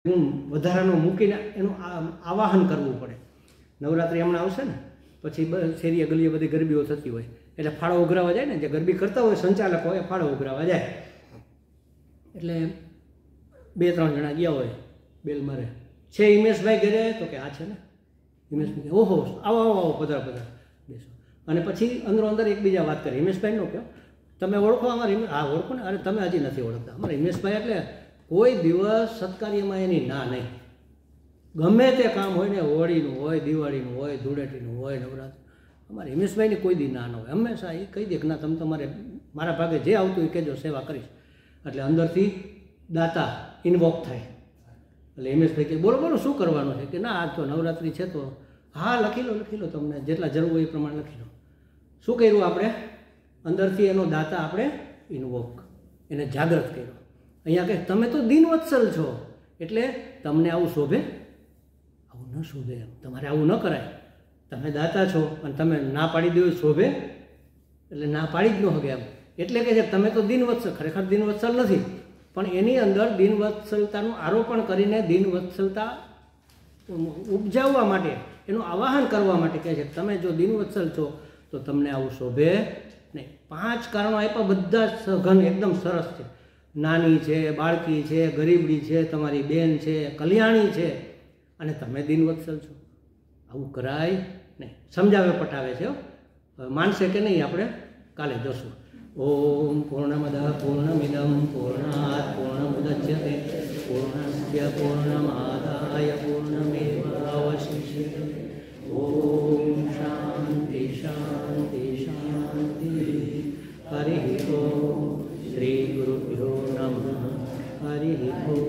હું વધારાનું મૂકીને એનું આવાહન કરવું પડે. નવરાત્રિ હમણાં આવશે ને, પછી શેરીએ ગલીએ બધી ગરબીઓ થતી હોય એટલે ફાળો ઉઘરાવા જાય ને, જે ગરબી કરતા હોય સંચાલકો એ ફાળો ઉઘરાવા જાય. એટલે 2-3 જણા ગયા હોય બેલ મારે, છે હિમેશભાઈ ઘરે? તો કે આ છે ને. હિમેશભાઈ ઓહો આવો આવો આવો પધાર પધાર બેસો. અને પછી અંદરો અંદર એકબીજા વાત કરે. હિમેશભાઈ નો કહો તમે ઓળખો અમારે? હા ઓળખો ને. અરે તમે હજી નથી ઓળખતા. અમારે હિમેશભાઈ એટલે કોઈ દિવસ સત્કાર્યમાં એની ના નહીં. ગમે તે કામ હોય ને, હોળીનું હોય, દિવાળીનું હોય, ધૂળેટીનું હોય, નવરાત્રિ, અમારે હિમેશભાઈની કોઈ દી ના ન હોય. હંમેશા એ કહી દે કે ના તમે તમારે મારા ભાગે જે આવતું એ કહેજો, સેવા કરીશ. એટલે અંદરથી દાતા ઇન્વોક થાય. એટલે હિમેશભાઈ કે બોલો બોલો શું કરવાનું છે? કે ના આજ તો નવરાત્રિ છે તો હા લખી લો તમને જેટલા જરૂર હોય એ પ્રમાણે લખી લો. શું કર્યું આપણે? અંદરથી એનો દાતા આપણે ઇન્વોક, એને જાગૃત કર્યો. અહીંયા કહે તમે તો દિનવત્સલ છો એટલે તમને આવું શોભે? આવું ન શોભે, એમ તમારે આવું ન કરાય. તમે દાતા છો અને તમે ના પાડી દો શોભે? એટલે ના પાડી જ ન શકે એમ. એટલે કે તમે તો દિનવત્સલ, ખરેખર દિનવત્સલ નથી, પણ એની અંદર દિનવત્સલતાનું આરોપણ કરીને દિનવત્સલતા ઉપજાવવા માટે, એનું આવાહન કરવા માટે કહે છે તમે જો દિનવત્સલ છો તો તમને આવું શોભે નહીં. 5 કારણો આપ્યા, બધા સઘન એકદમ સરસ છે. નાની છે, બાળકી છે, ગરીબડી છે, તમારી બેન છે, કલ્યાણી છે, અને તમે દિનવત્સલ છો. આવું કરાય નહીં. સમજાવે પટાવે છે. માનશે કે નહીં આપણે કાલે જોશું. ઓમ પૂર્ણમદ પૂર્ણમિદમ પૂર્ણાત પૂર્ણમુદચ્યતે પૂર્ણસ્ય પૂર્ણમાદાય પૂર્ણમેવાવશિષ્યતે. ઓમ શાંતિ શાંતિ શાંતિ. હરિ ઓમ. શ્રી ગુરુભ્યો નમઃ. હરિ ઓમ.